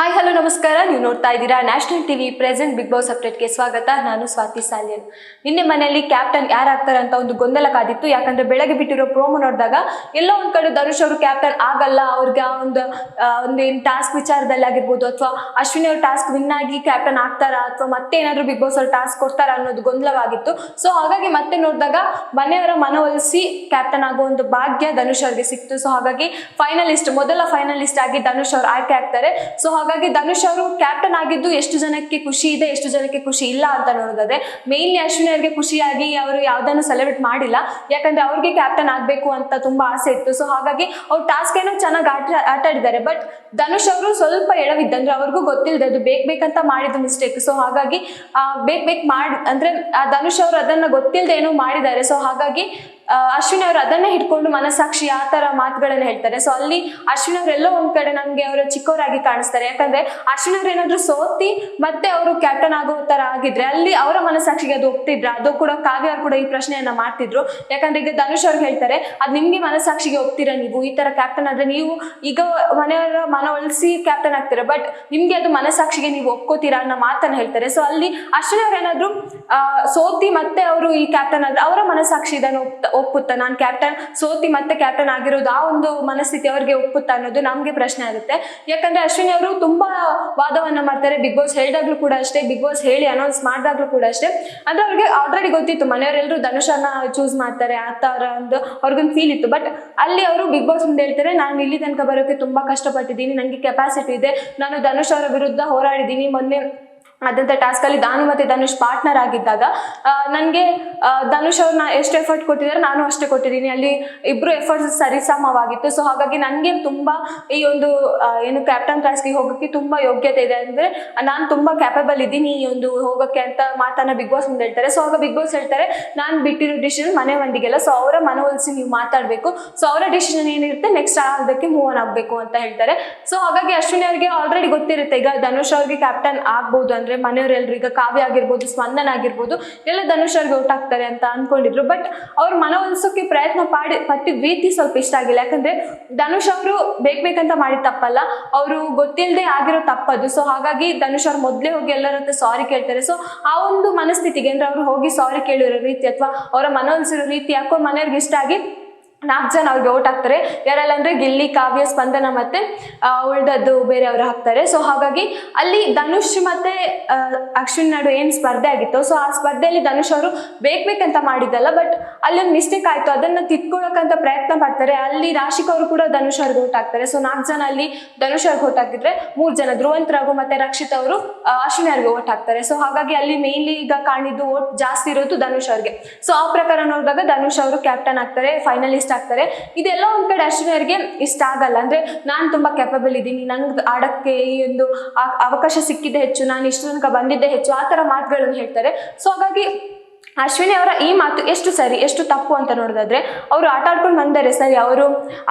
Hi hello ನಮಸ್ಕಾರ. ನೀವು ನೋಡ್ತಾ ಇದ್ದೀರಾ national TV present Bigg Boss ಅಪ್ಡೇಟ್ಗೆ ಸ್ವಾಗತ. ನಾನು ಸ್ವಾತಿ ಸಾಲ್ಯನ್. ನಿನ್ನೆ ಮನೆಯಲ್ಲಿ ಕ್ಯಾಪ್ಟನ್ ಯಾರಾಗ್ತಾರೆ ಅಂತ ಒಂದು ಗೊಂದಲ ಕಾದಿತ್ತು. ಯಾಕಂದ್ರೆ ಬೆಳಗ್ಗೆ ಬಿಟ್ಟಿರೋ ಪ್ರೋಮೋ ನೋಡಿದಾಗ ಎಲ್ಲೋ ಒಂದ್ ಕಡೆ ಧನುಷ್ ಅವರು ಕ್ಯಾಪ್ಟನ್ ಆಗಲ್ಲ, ಅವ್ರಿಗೆ ಒಂದು ಟಾಸ್ಕ್ ವಿಚಾರದಲ್ಲಿ ಆಗಿರ್ಬೋದು, ಅಥವಾ ಅಶ್ವಿನಿ ಅವ್ರ ಟಾಸ್ಕ್ ವಿನ್ ಆಗಿ ಕ್ಯಾಪ್ಟನ್ ಆಗ್ತಾರಾ, ಅಥವಾ ಮತ್ತೆ ಏನಾದ್ರು ಬಿಗ್ ಬಾಸ್ ಅವ್ರು ಟಾಸ್ಕ್ ಕೊಡ್ತಾರಾ ಅನ್ನೋದು ಗೊಂದಲವಾಗಿತ್ತು. ಸೊ ಹಾಗಾಗಿ ಮತ್ತೆ ನೋಡಿದಾಗ ಮನೆಯವರ ಮನವೊಲಿಸಿ ಕ್ಯಾಪ್ಟನ್ ಆಗೋ ಒಂದು ಭಾಗ್ಯ ಧನುಷ್ ಅವ್ರಿಗೆ ಸಿಕ್ತು. ಸೊ ಹಾಗಾಗಿ ಮೊದಲ ಫೈನಲಿಸ್ಟ್ ಆಗಿ ಧನುಷ್ ಅವ್ರು ಆಯ್ಕೆ ಆಗ್ತಾರೆ. ಸೊ ಹಾಗಾಗಿ ಧನುಷ್ ಅವರು ಕ್ಯಾಪ್ಟನ್ ಆಗಿದ್ದು ಎಷ್ಟು ಜನಕ್ಕೆ ಖುಷಿ ಇದೆ, ಎಷ್ಟು ಜನಕ್ಕೆ ಖುಷಿ ಇಲ್ಲ ಅಂತ ನೋಡೋದಾದ್ರೆ ಮೇನ್ಲಿ ಅಶ್ವಿನಿ ಅವ್ರಿಗೆ ಖುಷಿಯಾಗಿ ಅವರು ಯಾವ್ದನ್ನು ಸೆಲೆಬ್ರೇಟ್ ಮಾಡಿಲ್ಲ. ಯಾಕಂದ್ರೆ ಅವ್ರಿಗೆ ಕ್ಯಾಪ್ಟನ್ ಆಗ್ಬೇಕು ಅಂತ ತುಂಬಾ ಆಸೆ ಇತ್ತು. ಸೊ ಹಾಗಾಗಿ ಅವ್ರು ಟಾಸ್ಕ್ ಏನೋ ಚೆನ್ನಾಗಿ ಆಟ ಆಡಿದ್ದಾರೆ. ಬಟ್ ಧನುಷ್ ಅವರು ಸ್ವಲ್ಪ ಎಳವಿದ್ದಂದ್ರೆ ಅವ್ರಿಗೂ ಗೊತ್ತಿಲ್ಲದೆ ಅದು ಬೇಕಂತ ಮಾಡಿದ ಮಿಸ್ಟೇಕ್. ಸೊ ಹಾಗಾಗಿ ಅಂದ್ರೆ ಧನುಷ್ ಅವರು ಅದನ್ನ ಗೊತ್ತಿಲ್ಲದೆ ಏನೋ ಮಾಡಿದ್ದಾರೆ. ಸೊ ಹಾಗಾಗಿ ಅಶ್ವಿನಿ ಅವರು ಅದನ್ನೇ ಹಿಡ್ಕೊಂಡು ಮನಸ್ಸಾಕ್ಷಿ ಆ ತರ ಮಾತುಗಳನ್ನ ಹೇಳ್ತಾರೆ. ಸೊ ಅಲ್ಲಿ ಅಶ್ವಿನಿ ಅವ್ರು ಎಲ್ಲೋ ಒಂದ್ ಕಡೆ ನಮ್ಗೆ ಅವರು ಚಿಕ್ಕವರಾಗಿ ಕಾಣಿಸ್ತಾರೆ. ಯಾಕಂದ್ರೆ ಅಶ್ವಿನಿ ಅವ್ರು ಏನಾದ್ರು ಸೋತಿ ಮತ್ತೆ ಅವರು ಕ್ಯಾಪ್ಟನ್ ಆಗೋ ತರ ಆಗಿದ್ರೆ ಅಲ್ಲಿ ಅವರ ಮನಸ್ಸಾಕ್ಷಿಗೆ ಅದು ಒಪ್ತಿದ್ರ, ಅದು ಕೂಡ ಕಾವ್ಯ ಅವ್ರು ಕೂಡ ಈ ಪ್ರಶ್ನೆಯನ್ನ ಮಾಡ್ತಿದ್ರು. ಯಾಕಂದ್ರೆ ಈಗ ಧನುಷ್ ಅವ್ರು ಹೇಳ್ತಾರೆ, ಅದ್ ನಿಮ್ಗೆ ಮನಸ್ಸಾಕ್ಷಿಗೆ ಒಪ್ತೀರಾ, ನೀವು ಈ ತರ ಕ್ಯಾಪ್ಟನ್ ಆದ್ರೆ ನೀವು ಈಗ ಮನೆಯವರ ಮನವೊಲಿಸಿ ಕ್ಯಾಪ್ಟನ್ ಆಗ್ತೀರಾ, ಬಟ್ ನಿಮ್ಗೆ ಅದು ಮನಸ್ಸಾಕ್ಷಿಗೆ ನೀವು ಒಪ್ಕೋತೀರಾ ಅನ್ನೋ ಮಾತನ್ನ ಹೇಳ್ತಾರೆ. ಸೊ ಅಲ್ಲಿ ಅಶ್ವಿನಿ ಅವ್ರು ಏನಾದ್ರು ಸೋತಿ ಮತ್ತೆ ಅವರು ಈ ಕ್ಯಾಪ್ಟನ್ ಆದ್ರೆ ಅವರ ಮನಸ್ಸಾಕ್ಷಿ ಇದನ್ನು ಒಪ್ಪುತ್ತಾ, ನಾನು ಕ್ಯಾಪ್ಟನ್ ಸೋತಿ ಮತ್ತೆ ಕ್ಯಾಪ್ಟನ್ ಆಗಿರೋದು ಆ ಒಂದು ಮನಸ್ಥಿತಿ ಅವ್ರಿಗೆ ಒಪ್ಪುತ್ತಾ ಅನ್ನೋದು ನಮ್ಗೆ ಪ್ರಶ್ನೆ ಆಗುತ್ತೆ. ಯಾಕಂದ್ರೆ ಅಶ್ವಿನಿ ಅವರು ತುಂಬಾ ವಾದವನ್ನ ಮಾಡ್ತಾರೆ. ಬಿಗ್ ಬಾಸ್ ಹೇಳಿದಾಗ್ಲೂ ಕೂಡ ಅಷ್ಟೇ, ಬಿಗ್ ಬಾಸ್ ಹೇಳಿ ಅನೌನ್ಸ್ ಮಾಡಿದಾಗ್ಲೂ ಕೂಡ ಅಷ್ಟೇ. ಅಂದ್ರೆ ಅವ್ರಿಗೆ ಆಲ್ರೆಡಿ ಗೊತ್ತಿತ್ತು ಮನೆಯವರೆಲ್ಲರೂ ಧನುಷನ್ನ ಚೂಸ್ ಮಾಡ್ತಾರೆ ಆ ತರ ಒಂದು ಅವ್ರಿಗೊಂದು ಫೀಲ್ ಇತ್ತು. ಬಟ್ ಅಲ್ಲಿ ಅವರು ಬಿಗ್ ಬಾಸ್ ಮುಂದೆ ಹೇಳ್ತಾರೆ, ನಾನು ಇಲ್ಲಿ ತನಕ ಬರೋಕೆ ತುಂಬಾ ಕಷ್ಟಪಟ್ಟಿದ್ದೀನಿ, ನನಗೆ ಕೆಪಾಸಿಟಿ ಇದೆ, ನಾನು ಧನುಷ್ ಅವರ ವಿರುದ್ಧ ಹೋರಾಡಿದ್ದೀನಿ. ಮೊನ್ನೆ ಅದಂತ ಟಾಸ್ಕ್ ಅಲ್ಲಿ ನಾನು ಮತ್ತೆ ಧನುಷ್ ಪಾರ್ಟ್ನರ್ ಆಗಿದ್ದಾಗ ನನಗೆ ಧನುಷ್ ಅವ್ರನ್ನ ಎಷ್ಟು ಎಫರ್ಟ್ ಕೊಟ್ಟಿದ್ದಾರೆ ನಾನು ಅಷ್ಟೇ ಕೊಟ್ಟಿದ್ದೀನಿ, ಅಲ್ಲಿ ಇಬ್ರು ಎಫರ್ಟ್ಸ್ ಸರಿಸಮವಾಗಿತ್ತು. ಸೊ ಹಾಗಾಗಿ ನನಗೆ ತುಂಬಾ ಈ ಒಂದು ಏನು ಕ್ಯಾಪ್ಟನ್ ಟಾಸ್ಕ್ಗೆ ಹೋಗೋಕ್ಕೆ ತುಂಬಾ ಯೋಗ್ಯತೆ ಇದೆ, ಅಂದ್ರೆ ನಾನು ತುಂಬಾ ಕ್ಯಾಪಬಲ್ ಇದ್ದೀನಿ ಈ ಒಂದು ಹೋಗೋಕ್ಕೆ ಅಂತ ಮಾತನ್ನ ಬಿಗ್ ಬಾಸ್ ಮುಂದೆ ಹೇಳ್ತಾರೆ. ಸೊ ಆಗ ಬಿಗ್ ಬಾಸ್ ಹೇಳ್ತಾರೆ, ನಾನು ಬಿಟ್ಟಿರೋ ಡಿಸಿಷನ್ ಮನೆ ಮಂದಿಗೆಲ್ಲ, ಸೊ ಅವರ ಮನವೊಲಿಸಿ ನೀವು ಮಾತಾಡಬೇಕು, ಸೊ ಅವರ ಡಿಸಿಷನ್ ಏನಿರುತ್ತೆ ನೆಕ್ಸ್ಟ್ ಅದಕ್ಕೆ ಮೂವ್ ಆನ್ ಆಗಬೇಕು ಅಂತ ಹೇಳ್ತಾರೆ. ಸೊ ಹಾಗಾಗಿ ಅಶ್ವಿನಿ ಅವರಿಗೆ ಆಲ್ರೆಡಿ ಗೊತ್ತಿರುತ್ತೆ ಈಗ ಧನುಷ್ ಅವ್ರಿಗೆ ಕ್ಯಾಪ್ಟನ್ ಆಗ್ಬಹುದು ಅಂದ್ರೆ ಮನೆಯವರೆಲ್ಲರೂ ಈಗ ಕಾವ್ಯ ಆಗಿರ್ಬೋದು, ಸ್ಪಂದನ ಆಗಿರ್ಬೋದು ಎಲ್ಲ ಧನುಷ್ ಅವ್ರಿಗೆ ಔಟ್ ಆಗ್ತಾರೆ ಅಂತ ಅನ್ಕೊಂಡಿದ್ರು. ಬಟ್ ಅವ್ರು ಮನವೊಲಿಸೋಕೆ ಪ್ರಯತ್ನ ಪಟ್ಟಿದ ರೀತಿ ಸ್ವಲ್ಪ ಇಷ್ಟ ಆಗಿಲ್ಲ. ಯಾಕಂದ್ರೆ ಧನುಷ್ ಅವರು ಬೇಕಂತ ಮಾಡಿದ ತಪ್ಪಲ್ಲ, ಅವರು ಗೊತ್ತಿಲ್ಲದೆ ಆಗಿರೋ ತಪ್ಪದು. ಸೊ ಹಾಗಾಗಿ ಧನುಷ್ ಅವ್ರು ಮೊದಲೇ ಹೋಗಿ ಎಲ್ಲರ ಹತ್ರ ಸಾರಿ ಕೇಳ್ತಾರೆ. ಸೊ ಆ ಒಂದು ಮನಸ್ಥಿತಿಗೆ ಅಂದ್ರೆ ಅವ್ರು ಹೋಗಿ ಸಾರಿ ಕೇಳಿರೋ ರೀತಿ ಅಥವಾ ಅವರ ಮನವೊಲಿಸಿರೋ ರೀತಿ ಯಾಕೋ ಮನೆಯವ್ರಿಗೆ ಇಷ್ಟ ಆಗಿ 4 ಜನ ಅವ್ರಿಗೆ ಔಟ್ ಆಗ್ತಾರೆ. ಯಾರೆಲ್ಲ ಅಂದ್ರೆ ಗಿಲ್ಲಿ, ಕಾವ್ಯ, ಸ್ಪಂದನ ಮತ್ತೆ ಉಳ್ದದ್ದು ಬೇರೆ ಅವರು ಹಾಕ್ತಾರೆ. ಸೊ ಹಾಗಾಗಿ ಅಲ್ಲಿ ಧನುಷ್ ಮತ್ತೆ ಅಶ್ವಿನ್ ನಡು ಏನ್ ಸ್ಪರ್ಧೆ ಆಗಿತ್ತು, ಸೊ ಆ ಸ್ಪರ್ಧೆಯಲ್ಲಿ ಧನುಷ್ ಅವರು ಬೇಕಂತ ಮಾಡಿದ್ದಲ್ಲ, ಬಟ್ ಅಲ್ಲಿ ಒಂದು ಮಿಸ್ಟೇಕ್ ಆಯ್ತು, ಅದನ್ನ ತಿದ್ಕೊಳ್ಳೋಕಂತ ಪ್ರಯತ್ನ ಪಡ್ತಾರೆ. ಅಲ್ಲಿ ರಾಶಿಕ್ ಅವರು ಕೂಡ ಧನುಷ್ ಅವ್ರಿಗೆ ಔಟ್ ಆಗ್ತಾರೆ. ಸೊ 4 ಜನ ಅಲ್ಲಿ ಧನುಷ್ ಅವ್ರಿಗೆ ಔಟ್ ಹಾಕಿದ್ರೆ 3 ಜನ ಧ್ರುವಂತ್ ರಘು ಮತ್ತೆ ರಕ್ಷಿತ್ ಅವರು ಅಶ್ವಿನಿ ಅವ್ರಿಗೆ ಔಟ್ ಹಾಕ್ತಾರೆ. ಸೊ ಹಾಗಾಗಿ ಅಲ್ಲಿ ಮೇನ್ಲಿ ಈಗ ಕಾಣಿದ್ದು ಓಟ್ ಜಾಸ್ತಿ ಇರೋದು ಧನುಷ್ ಅವ್ರಿಗೆ. ಸೊ ಆ ಪ್ರಕಾರ ನೋಡಿದಾಗ ಧನುಷ್ ಅವರು ಕ್ಯಾಪ್ಟನ್ ಆಗ್ತಾರೆ, ಫೈನಲಿಸ್ಟ್ ಆಗ್ತಾರೆ. ಇದೆಲ್ಲ ಒಂದ್ ಕಡೆ ಅಶ್ವಿನಿ ಅವ್ರಿಗೆ ಇಷ್ಟ ಆಗಲ್ಲ. ಅಂದ್ರೆ ನಾನು ತುಂಬಾ ಕೆಪಬಲ್ ಇದ್ದೀನಿ, ನಂಗೆ ಆಡಕ್ಕೆ ಈ ಒಂದು ಅವಕಾಶ ಸಿಕ್ಕಿದೆ ಹೆಚ್ಚು, ನಾನು ಇಷ್ಟು ತನಕ ಬಂದಿದ್ದೆ ಹೆಚ್ಚು, ಆ ತರ ಮಾತುಗಳನ್ನು ಹೇಳ್ತಾರೆ. ಸೊ ಹಾಗಾಗಿ ಅಶ್ವಿನಿ ಅವರ ಈ ಮಾತು ಎಷ್ಟು ಸರಿ ಎಷ್ಟು ತಪ್ಪು ಅಂತ ನೋಡೋದಾದ್ರೆ, ಅವರು ಆಟ ಆಡ್ಕೊಂಡು ಬಂದರೆ ಸರಿ, ಅವರು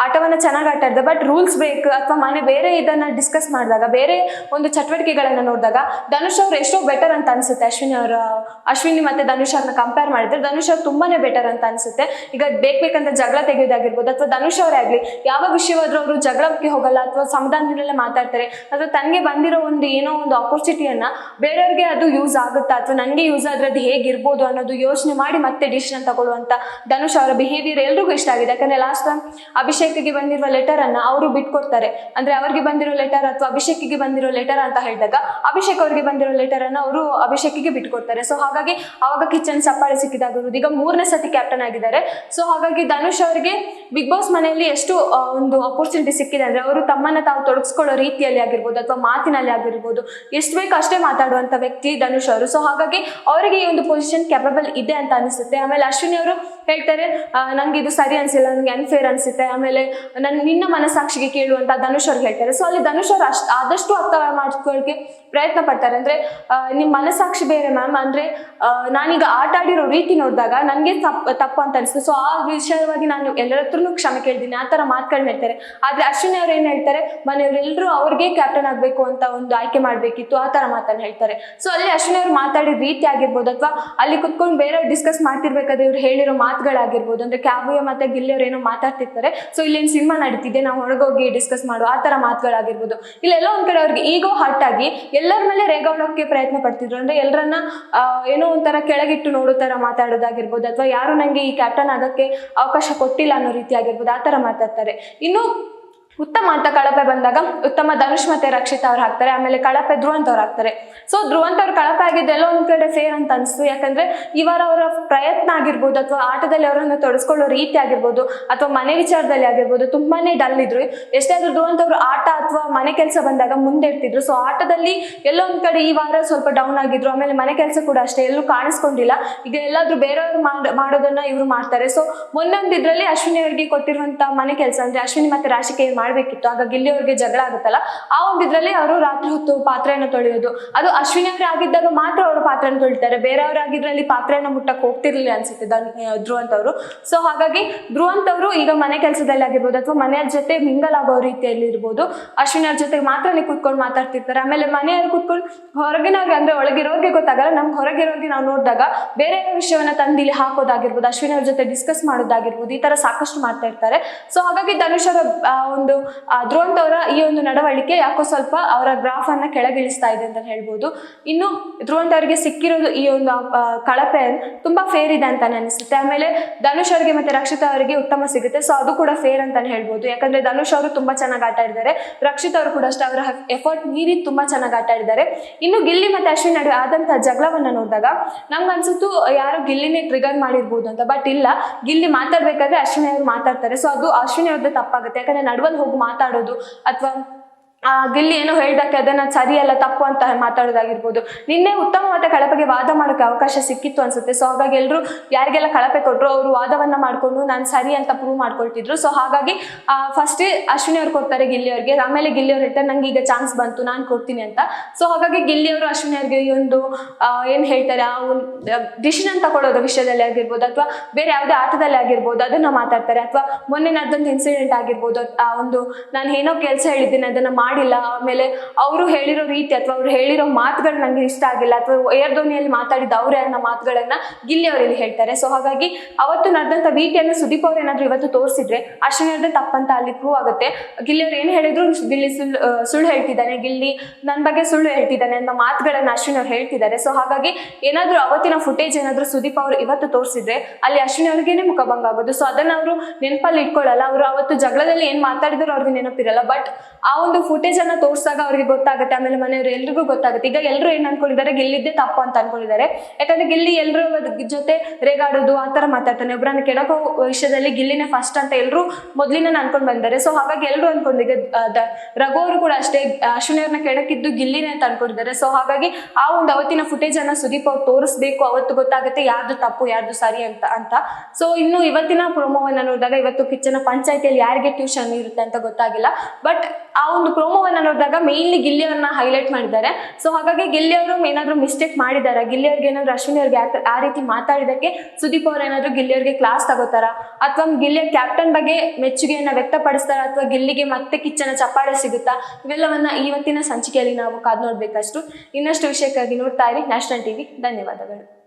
ಆಟವನ್ನ ಚೆನ್ನಾಗಿ ಆಟ ಆಡಿದೆ, ಬಟ್ ರೂಲ್ಸ್ ಬೇಕು ಅಥವಾ ಬೇರೆ ಇದನ್ನ ಡಿಸ್ಕಸ್ ಮಾಡಿದಾಗ ಬೇರೆ ಒಂದು ಚಟುವಟಿಕೆಗಳನ್ನ ನೋಡಿದಾಗ ಧನುಷ್ ಅವ್ರು ಎಷ್ಟೋ ಬೆಟರ್ ಅಂತ ಅನ್ಸುತ್ತೆ. ಅಶ್ವಿನಿ ಮತ್ತೆ ಧನುಷ್ ಅವ್ರನ್ನ ಕಂಪೇರ್ ಮಾಡಿದ್ರೆ ಧನುಷ್ ಅವ್ರು ತುಂಬಾನೇ ಬೆಟರ್ ಅಂತ ಅನ್ಸುತ್ತೆ. ಈಗ ಬೇಕಂತ ಜಗಳ ತೆಗೆಯೋದಾಗಿರ್ಬೋದು ಅಥವಾ ಧನುಷ್ ಅವರೇ ಆಗ್ಲಿ ಯಾವ ವಿಷಯವಾದ್ರೂ ಅವರು ಜಗಳಕ್ಕೆ ಹೋಗಲ್ಲ ಅಥವಾ ಸಮಾಧಾನದಲ್ಲೇ ಮಾತಾಡ್ತಾರೆ. ಅಥವಾ ತನಗೆ ಬಂದಿರೋ ಏನೋ ಒಂದು ಆಪರ್ಚುನಿಟಿಯನ್ನ ಬೇರೆಯವ್ರಿಗೆ ಅದು ಯೂಸ್ ಆಗುತ್ತಾ ಅಥವಾ ನನಗೆ ಯೂಸ್ ಆದ್ರೆ ಅದು ಹೇಗಿರ್ಬೋದು ಅನ್ನೋದು ಯೋಚನೆ ಮಾಡಿ ಮತ್ತೆ ಡಿಸಿಷನ್ ತಗೊಳ್ಳುವಂತ ಧನುಷ್ ಅವರ ಬಿಹೇವಿಯರ್ ಎಲ್ರಿಗೂ ಇಷ್ಟ ಆಗಿದೆ. ಯಾಕಂದ್ರೆ ಲಾಸ್ಟ್ ಟೈಮ್ ಅಭಿಷೇಕ್ಗೆ ಬಂದಿರುವ ಲೆಟರ್ ಅನ್ನ ಅವರು ಬಿಟ್ಕೊಡ್ತಾರೆ. ಅಂದ್ರೆ ಅವ್ರಿಗೆ ಬಂದಿರೋ ಲೆಟರ್ ಅಥವಾ ಅಭಿಷೇಕ್ಗೆ ಬಂದಿರೋ ಲೆಟರ್ ಅಂತ ಹೇಳಿದಾಗ ಅಭಿಷೇಕ್ ಅವ್ರಿಗೆ ಬಂದಿರೋ ಲೆಟರ್ ಅನ್ನ ಅವರು ಅಭಿಷೇಕ್ಗೆ ಬಿಟ್ಕೊಡ್ತಾರೆ. ಸೊ ಹಾಗಾಗಿ ಅವಾಗ ಕಿಚನ್ ಸಪ್ಪಾಳೆ ಸಿಕ್ಕಿದಾಗಿರೋದು, ಈಗ 3ನೇ ಸತಿ ಕ್ಯಾಪ್ಟನ್ ಆಗಿದ್ದಾರೆ. ಸೊ ಹಾಗಾಗಿ ಧನುಷ್ ಅವರಿಗೆ ಬಿಗ್ ಬಾಸ್ ಮನೆಯಲ್ಲಿ ಎಷ್ಟು ಒಂದು ಅಪರ್ಚುನಿಟಿ ಸಿಕ್ಕಿದೆ ಅಂದ್ರೆ ಅವರು ತಮ್ಮನ್ನ ತಾವು ತೊಡಗಿಸ್ಕೊಳ್ಳೋ ರೀತಿಯಲ್ಲಿ ಆಗಿರ್ಬೋದು ಅಥವಾ ಮಾತಿನಲ್ಲಿ ಆಗಿರ್ಬೋದು ಎಷ್ಟು ಬೇಕು ಅಷ್ಟೇ ಮಾತಾಡುವಂತ ವ್ಯಕ್ತಿ ಧನುಷ್ ಅವರು. ಸೊ ಹಾಗಾಗಿ ಅವರಿಗೆ ಈ ಒಂದು ಪೊಸಿಷನ್ ಕೆಪಬಲ್ ಇದೆ ಅಂತ ಅನಿಸುತ್ತೆ. ಆಮೇಲೆ ಅಶ್ವಿನಿ ಅವರು ಹೇಳ್ತಾರೆ, ನಂಗೆ ಇದು ಸರಿ ಅನ್ಸಿಲ್ಲ, ನನಗೆ ಅನ್ಫೇರ್ ಅನ್ಸುತ್ತೆ, ಆಮೇಲೆ ನಿನ್ನ ಮನಸ್ಸಾಕ್ಷಿಗೆ ಕೇಳುವಂತ ಧನುಷ್ ಅವ್ರಿಗೆ ಹೇಳ್ತಾರೆ. ಸೊ ಅಲ್ಲಿ ಧನುಷ್ ಅವರು ಆದಷ್ಟು ಅರ್ಥ ಮಾಡ್ಕೊಳ್ಳೋಕೆ ಪ್ರಯತ್ನ ಪಡ್ತಾರೆ. ಅಂದ್ರೆ ನಿಮ್ ಮನಸ್ಸಾಕ್ಷಿ ಬೇರೆ ಮ್ಯಾಮ್, ಅಂದ್ರೆ ನಾನೀಗ ಆಟ ಆಡಿರೋ ರೀತಿ ನೋಡಿದಾಗ ನನಗೆ ತಪ್ಪು ಅಂತ ಅನಿಸ್ತು. ಸೊ ಆ ವಿಷಯವಾಗಿ ನಾನು ಎಲ್ಲರ ಹತ್ರನೂ ಕ್ಷಮೆ ಕೇಳ್ತೀನಿ, ಆ ತರ ಮಾತುಗಳನ್ನ ಹೇಳ್ತಾರೆ. ಆದ್ರೆ ಅಶ್ವಿನಿ ಅವ್ರು ಏನ್ ಹೇಳ್ತಾರೆ, ಮನೆಯವರೆಲ್ಲರೂ ಅವ್ರಿಗೆ ಕ್ಯಾಪ್ಟನ್ ಆಗ್ಬೇಕು ಅಂತ ಒಂದು ಆಯ್ಕೆ ಮಾಡ್ಬೇಕಿತ್ತು, ಆ ತರ ಮಾತನ್ನ ಹೇಳ್ತಾರೆ. ಸೊ ಅಲ್ಲಿ ಅಶ್ವಿನಿ ಅವ್ರು ಮಾತಾಡಿದ ರೀತಿ ಆಗಿರ್ಬೋದು ಅಥವಾ ಅಲ್ಲಿ ಕುತ್ಕೊಂಡು ಕುತ್ಕೊಂಡು ಬೇರೆಯವ್ರು ಡಿಸ್ಕಸ್ ಮಾಡ್ತಿರ್ಬೇಕಾದ್ರೆ ಇವ್ರು ಹೇಳಿರೋ ಮಾತುಗಳಾಗಿರ್ಬೋದು, ಅಂದ್ರೆ ಕಾವ್ಯ ಮತ್ತೆ ಗಿಲ್ಲಿ ಅವ್ರು ಏನೋ ಮಾತಾಡ್ತಿರ್ತಾರೆ, ಸೊ ಇಲ್ಲೇನು ಸಿನಿಮಾ ನಡೀತಿದೆ, ನಾವು ಹೊರಗೋಗಿ ಡಿಸ್ಕಸ್ ಮಾಡು ಆ ಥರ ಮಾತುಗಳಾಗಿರ್ಬೋದು. ಇಲ್ಲೆಲ್ಲೋ ಒಂದ್ ಕಡೆ ಅವ್ರಿಗೆ ಈಗೋ ಹರ್ಟ್ ಆಗಿ ಎಲ್ಲರ ಮೇಲೆ ರೇಗಾಡೋಕ್ಕೆ ಪ್ರಯತ್ನ ಪಡ್ತಿದ್ರು. ಅಂದ್ರೆ ಎಲ್ಲರನ್ನ ಏನೋ ಒಂಥರ ಕೆಳಗಿಟ್ಟು ನೋಡೋ ತರ ಮಾತಾಡೋದಾಗಿರ್ಬೋದು, ಅಥವಾ ಯಾರು ನಂಗೆ ಈ ಕ್ಯಾಪ್ಟನ್ ಆಗಕ್ಕೆ ಅವಕಾಶ ಕೊಟ್ಟಿಲ್ಲ ಅನ್ನೋ ರೀತಿ ಆಗಿರ್ಬೋದು, ಆ ತರ ಮಾತಾಡ್ತಾರೆ. ಇನ್ನು ಉತ್ತಮ ಅಂತ ಕಳಪೆ ಬಂದಾಗ ಉತ್ತಮ ಧನುಷ್ ಮತ್ತೆ ರಕ್ಷಿತಾ ಅವ್ರು ಹಾಕ್ತಾರೆ, ಆಮೇಲೆ ಕಳಪೆ ಧ್ರುವಂತ್ ಅವ್ರು ಹಾಕ್ತಾರೆ. ಸೊ ಧ್ರುವಂತ್ ಅವ್ರು ಕಳಪೆ ಆಗಿದ್ದೆಲ್ಲೋ ಒಂದ್ ಕಡೆ ಫೇರ್ ಅಂತ ಅನ್ಸ್ತು. ಯಾಕಂದ್ರೆ ಇವರ ಅವರ ಪ್ರಯತ್ನ ಆಗಿರ್ಬೋದು, ಅಥವಾ ಆಟದಲ್ಲಿ ಅವರನ್ನು ತೊಡಸ್ಕೊಳ್ಳೋ ರೀತಿ ಆಗಿರ್ಬೋದು, ಅಥವಾ ಮನೆ ವಿಚಾರದಲ್ಲಿ ಆಗಿರ್ಬೋದು ತುಂಬಾನೇ ಡಲ್ ಇದ್ರು. ಎಷ್ಟೇ ಆದ್ರೂ ಧ್ರುವಂತ್ ಅವರು ಆಟ ಅಥವಾ ಮನೆ ಕೆಲಸ ಬಂದಾಗ ಮುಂದೆ ಇರ್ತಿದ್ರು. ಸೊ ಆಟದಲ್ಲಿ ಎಲ್ಲೋ ಒಂದ್ ಕಡೆ ಈ ವಾರ ಸ್ವಲ್ಪ ಡೌನ್ ಆಗಿದ್ರು. ಆಮೇಲೆ ಮನೆ ಕೆಲಸ ಕೂಡ ಅಷ್ಟೇ ಎಲ್ಲೂ ಕಾಣಿಸ್ಕೊಂಡಿಲ್ಲ. ಈಗ ಎಲ್ಲಾದ್ರೂ ಬೇರೆಯವ್ರು ಮಾಡೋದನ್ನ ಇವ್ರು ಮಾಡ್ತಾರೆ. ಸೊ ಮೊನ್ನೊಂದಿದ್ರಲ್ಲಿ ಅಶ್ವಿನಿ ಅವ್ರಿಗೆ ಕೊಟ್ಟಿರುವಂತ ಮನೆ ಕೆಲಸ, ಅಂದ್ರೆ ಅಶ್ವಿನಿ ಮತ್ತೆ ರಾಶಿಕೆ ಮಾಡ್ಬೇಕಿತ್ತು, ಆಗ ಗಿಲ್ಲಿ ಅವ್ರಿಗೆ ಜಗಳ ಆಗುತ್ತಲ್ಲ, ಆ ಒಂದಿದ್ರಲ್ಲಿ ಅವರು ರಾತ್ರಿ ಹೊತ್ತು ಪಾತ್ರೆಯನ್ನು ತೊಳೆಯೋದು, ಅದು ಅಶ್ವಿನಿ ಅವರೇ ಆಗಿದ್ದಾಗ ಮಾತ್ರ ಅವರು ಪಾತ್ರೆಯನ್ನು ತೊಳಿತಾರೆ. ಬೇರೆಯವರಾಗಿದ್ರಲ್ಲಿ ಪಾತ್ರೆಯನ್ನು ಮುಟ್ಟಕ್ಕೆ ಹೋಗ್ತಿರ್ಲಿಲ್ಲ ಅನ್ಸುತ್ತೆ ಧ್ರುವಂತ್ ಅವರು. ಸೊ ಹಾಗಾಗಿ ಧ್ರುವಂತ್ ಅವರು ಈಗ ಮನೆ ಕೆಲಸದಲ್ಲಿ ಆಗಿರ್ಬೋದು, ಅಥವಾ ಮನೆಯವ್ರ ಜೊತೆ ಮಿಂಗಲ್ ಆಗೋ ರೀತಿಯಲ್ಲಿ ಇರ್ಬೋದು, ಅಶ್ವಿನಿ ಅವ್ರ ಜೊತೆ ಮಾತ್ರ ಕೂತ್ಕೊಂಡು ಮಾತಾಡ್ತಿರ್ತಾರೆ. ಆಮೇಲೆ ಮನೆಯವ್ರು ಕೂತ್ಕೊಂಡು ಹೊರಗಿನವ್ರಿಗೆ, ಅಂದ್ರೆ ಒಳಗಿರೋರ್ಗೆ ಗೊತ್ತಾಗಲ್ಲ, ನಮ್ಗೆ ಹೊರಗಿರೋರ್ಗೆ ನಾವು ನೋಡಿದಾಗ ಬೇರೆ ವಿಷಯವನ್ನ ತಂದಿಲ್ಲಿ ಹಾಕೋದಾಗಿರ್ಬೋದು, ಅಶ್ವಿನಿ ಅವ್ರ ಜೊತೆ ಡಿಸ್ಕಸ್ ಮಾಡೋದಾಗಿರ್ಬೋದು, ಈ ತರ ಸಾಕಷ್ಟು ಮಾಡ್ತಾ ಇರ್ತಾರೆ. ಸೊ ಹಾಗಾಗಿ ಧನುಷ್ ಅವರ ಒಂದು ಧ್ರುವಂತ್ ಅವರ ಈ ಒಂದು ನಡವಳಿಕೆ ಯಾಕೋ ಸ್ವಲ್ಪ ಅವರ ಗ್ರಾಫ್ ಅನ್ನ ಕೆಳಗಿಳಿಸ್ತಾ ಇದೆ ಅಂತ ಹೇಳ್ಬೋದು. ಇನ್ನು ಧ್ರುವಂತ್ ಅವರಿಗೆ ಸಿಕ್ಕಿರೋದು ಈ ಒಂದು ಕಳಪೆ ತುಂಬಾ ಫೇರ್ ಇದೆ ಅಂತಾನೆ ಅನಿಸುತ್ತೆ. ಆಮೇಲೆ ಧನುಷ್ ಅವರಿಗೆ ಮತ್ತೆ ರಕ್ಷಿತಾ ಅವರಿಗೆ ಉತ್ತಮ ಸಿಗುತ್ತೆ, ಸೊ ಅದು ಕೂಡ ಫೇರ್ ಅಂತಾನೆ ಹೇಳ್ಬೋದು. ಯಾಕಂದ್ರೆ ಧನುಷ್ ಅವರು ತುಂಬಾ ಚೆನ್ನಾಗಿ ಆಟ ಆಡಿದ್ದಾರೆ, ರಕ್ಷಿತಾ ಅವರು ಕೂಡ ಅಷ್ಟೇ ಅವರ ಎಫರ್ಟ್ ಮೀರಿ ತುಂಬಾ ಚೆನ್ನಾಗಿ ಆಟ ಆಡಿದ್ದಾರೆ. ಇನ್ನು ಗಿಲ್ಲಿ ಮತ್ತೆ ಅಶ್ವಿನಿ ನಡುವೆ ಆದಂತಹ ಜಗಳವನ್ನ ನೋಡಿದಾಗ ನಮ್ಗೆ ಅನ್ಸುತ್ತು ಯಾರೋ ಗಿಲ್ಲಿನೇ ಟ್ರಿಗರ್ ಮಾಡಿರ್ಬೋದು ಅಂತ. ಬಟ್ ಇಲ್ಲ, ಗಿಲ್ಲಿ ಮಾತಾಡ್ಬೇಕಾದ್ರೆ ಅಶ್ವಿನಿ ಅವರು ಮಾತಾಡ್ತಾರೆ. ಸೊ ಅದು ಅಶ್ವಿನಿ ಅವ್ರದ್ದು ತಪ್ಪಾಗುತ್ತೆ. ಯಾಕಂದ್ರೆ ನಡುವಲ್ಲಿ ಹೋಗಿ ಮಾತಾಡೋದು, ಅಥವಾ ಗಿಲ್ಲಿ ಏನೋ ಹೇಳ್ದಕ್ಕೆ ಅದನ್ನ ಸರಿಯಲ್ಲ ತಪ್ಪು ಅಂತ ಮಾತಾಡೋದಾಗಿರ್ಬೋದು. ನಿನ್ನೆ ಉತ್ತಮವಾದ ಕಳಪೆಗೆ ವಾದ ಮಾಡೋಕೆ ಅವಕಾಶ ಸಿಕ್ಕಿತ್ತು ಅನ್ಸುತ್ತೆ. ಸೊ ಹಾಗಾಗಿ ಎಲ್ಲರೂ ಯಾರಿಗೆಲ್ಲ ಕಳಪೆ ಕೊಟ್ಟರು ಅವರು ವಾದವನ್ನ ಮಾಡ್ಕೊಂಡು ನಾನು ಸರಿ ಅಂತ ಪ್ರೂವ್ ಮಾಡ್ಕೊಳ್ತಿದ್ರು. ಸೊ ಹಾಗಾಗಿ ಫಸ್ಟ್ ಅಶ್ವಿನಿ ಅವ್ರು ಕೊಡ್ತಾರೆ ಗಿಲ್ಲಿ ಅವ್ರಿಗೆ, ಆಮೇಲೆ ಗಿಲ್ಲಿ ಅವ್ರು ಹೇಳ್ತಾರೆ ನಂಗೆ ಈಗ ಚಾನ್ಸ್ ಬಂತು ನಾನು ಕೊಡ್ತೀನಿ ಅಂತ. ಸೊ ಹಾಗಾಗಿ ಗಿಲ್ಲಿ ಅವರು ಅಶ್ವಿನಿ ಅವ್ರಿಗೆ ಈ ಒಂದು ಏನ್ ಹೇಳ್ತಾರೆ, ಆ ಒಂದು ಡಿಸಿಷನ್ ತಗೊಳ್ಳೋದು ವಿಷಯದಲ್ಲಿ ಆಗಿರ್ಬೋದು, ಅಥವಾ ಬೇರೆ ಯಾವುದೇ ಆಟದಲ್ಲಿ ಆಗಿರ್ಬೋದು ಅದನ್ನ ಮಾತಾಡ್ತಾರೆ. ಅಥವಾ ಮೊನ್ನೆ ನಡೆದಂತ ಇನ್ಸಿಡೆಂಟ್ ಆಗಿರ್ಬೋದು, ಆ ಒಂದು ನಾನು ಏನೋ ಕೆಲಸ ಹೇಳಿದ್ದೀನಿ ಅದನ್ನ ಮಾಡಿಲ್ಲ, ಆಮೇಲೆ ಅವರು ಹೇಳಿರೋ ರೀತಿ ಅಥವಾ ಅವ್ರು ಹೇಳಿರೋ ಮಾತುಗಳು ನಂಗೆ ಇಷ್ಟ ಆಗಿಲ್ಲ, ಅಥವಾ ಏರ್ ಧ್ವನಿಯಲ್ಲಿ ಮಾತಾಡಿದ ಅವರೇ ಅನ್ನೋ ಮಾತುಗಳನ್ನ ಗಿಲ್ಲಿ ಅವರಲ್ಲಿ ಹೇಳ್ತಾರೆ. ಸೊ ಹಾಗಾಗಿ ಅವತ್ತು ನಡೆದಂತ ವಿಟಿಯನ್ನು ಸುದೀಪ್ ಅವ್ರು ಏನಾದ್ರು ಇವತ್ತು ತೋರಿಸಿದ್ರೆ ಅಶ್ವಿನಿ ಅವ್ರದ್ದೇ ತಪ್ಪಂತ ಅಲ್ಲಿ ಪ್ರೂವ್ ಆಗುತ್ತೆ. ಗಿಲ್ಲಿ ಅವ್ರು ಏನು ಹೇಳಿದ್ರು ಗಿಲ್ಲಿ ಸುಳ್ಳು ಹೇಳ್ತಿದ್ದಾನೆ, ಗಿಲ್ಲಿ ನನ್ನ ಬಗ್ಗೆ ಸುಳ್ಳು ಹೇಳ್ತಿದ್ದಾನೆ ಅನ್ನೋ ಮಾತುಗಳನ್ನ ಅಶ್ವಿನಿ ಅವ್ರು ಹೇಳ್ತಿದ್ದಾರೆ. ಸೊ ಹಾಗಾಗಿ ಏನಾದ್ರು ಅವತ್ತಿನ ಫುಟೇಜ್ ಏನಾದ್ರು ಸುದೀಪ್ ಅವರು ಇವತ್ತು ತೋರಿಸಿದ್ರೆ ಅಲ್ಲಿ ಅಶ್ವಿನಿ ಅವ್ರಿಗೇನೆ ಮುಖಭಂಗ ಆಗೋದು. ಸೊ ಅದನ್ನ ಅವರು ನೆನಪಲ್ಲಿ ಇಟ್ಕೊಳ್ಳಲ್ಲ, ಅವರು ಅವತ್ತು ಜಗಳದಲ್ಲಿ ಏನ್ ಮಾತಾಡಿದ್ರು ಅವ್ರಿಗೆ ನೆನಪಿರಲ್ಲ. ಬಟ್ ಆ ಒಂದು ಫುಟೇಜ್ ಅನ್ನ ತೋರಿಸಿದಾಗ ಅವ್ರಿಗೆ ಗೊತ್ತಾಗುತ್ತೆ, ಆಮೇಲೆ ಮನೆಯವರು ಎಲ್ರಿಗೂ ಗೊತ್ತಾಗುತ್ತೆ. ಈಗ ಎಲ್ಲರೂ ಏನ್ ಅನ್ಕೊಂಡಿದ್ದಾರೆ, ಗೆಲ್ಲಿದ್ದೇ ತಪ್ಪು ಅಂತ ಅನ್ಕೊಂಡಿದ್ದಾರೆ. ಯಾಕಂದ್ರೆ ಗಿಲ್ಲಿ ಎಲ್ಲರೂ ಜೊತೆ ರೇಗಾಡೋದು ಆ ತರ ಮಾತಾಡ್ತಾನೆ, ಒಬ್ಬರನ್ನ ಕೆಡಕೋ ವಿಷಯದಲ್ಲಿ ಗಿಲ್ಲಿನೇ ಫಸ್ಟ್ ಅಂತ ಎಲ್ಲರೂ ಮೊದ್ಲಿನ ಅನ್ಕೊಂಡ್ ಬಂದಿದ್ದಾರೆ. ಸೊ ಹಾಗಾಗಿ ಎಲ್ಲರೂ ಅನ್ಕೊಂಡಿದ್ದೆ, ರಘು ಅವರು ಕೂಡ ಅಷ್ಟೇ ಅಶ್ವಿನಿ ಅವ್ರನ್ನ ಕೆಡಕಿದ್ದು ಗಿಲ್ಲಿನೇ ಅಂತ ಅನ್ಕೊಂಡಿದ್ದಾರೆ. ಸೊ ಹಾಗಾಗಿ ಆ ಒಂದು ಅವತ್ತಿನ ಫುಟೇಜ್ ಅನ್ನ ಸುದೀಪ್ ಅವ್ರು ತೋರಿಸ್ಬೇಕು, ಅವತ್ತು ಗೊತ್ತಾಗುತ್ತೆ ಯಾರ್ದು ತಪ್ಪು ಯಾರ್ದು ಸರಿ ಅಂತ. ಸೊ ಇನ್ನು ಇವತ್ತಿನ ಪ್ರೊಮೋವನ್ನ ನೋಡಿದಾಗ ಇವತ್ತು ಕಿಚ್ಚನ ಪಂಚಾಯತಿಯಲ್ಲಿ ಯಾರಿಗೆ ಟ್ಯೂಷನ್ ಇರುತ್ತೆ ಅಂತ ಗೊತ್ತಾಗಿಲ್ಲ. ಬಟ್ ಆ ಒಂದು ಪ್ರೋಮೋವನ್ನ ನೋಡಿದಾಗ ಮೇನ್ಲಿ ಗಿಲ್ಲಿ ಅವ್ರನ್ನ ಹೈಲೈಟ್ ಮಾಡಿದ್ದಾರೆ. ಸೊ ಹಾಗಾಗಿ ಗಿಲ್ಲಿ ಅವರು ಏನಾದ್ರು ಮಿಸ್ಟೇಕ್ ಮಾಡಿದಾರ, ಗಿಲ್ಲಿ ಅವ್ರಿಗೆ ಏನಾದ್ರು ಅಶ್ವಿನಿ ಅವ್ರಿಗೆ ಆ ರೀತಿ ಮಾತಾಡಿದಕ್ಕೆ ಸುದೀಪ್ ಅವ್ರು ಏನಾದ್ರು ಗಿಲ್ಲಿ ಅವ್ರಿಗೆ ಕ್ಲಾಸ್ ತಗೋತಾರ, ಅಥವಾ ಗಿಲ್ಲಿಯ ಕ್ಯಾಪ್ಟನ್ ಬಗ್ಗೆ ಮೆಚ್ಚುಗೆಯನ್ನ ವ್ಯಕ್ತಪಡಿಸ್ತಾರ, ಅಥವಾ ಗಿಲ್ಲಿಗೆ ಮತ್ತೆ ಕಿಚ್ಚನ ಚಪ್ಪಾಳೆ ಸಿಗುತ್ತಾ, ಇವೆಲ್ಲವನ್ನ ಇವತ್ತಿನ ಸಂಚಿಕೆಯಲ್ಲಿ ನಾವು ಕಾದ್ ನೋಡ್ಬೇಕಷ್ಟು. ಇನ್ನಷ್ಟು ವಿಷಯಕ್ಕಾಗಿ ನೋಡ್ತಾ ಇರಿ ನ್ಯಾಷನಲ್ ಟಿವಿ. ಧನ್ಯವಾದಗಳು.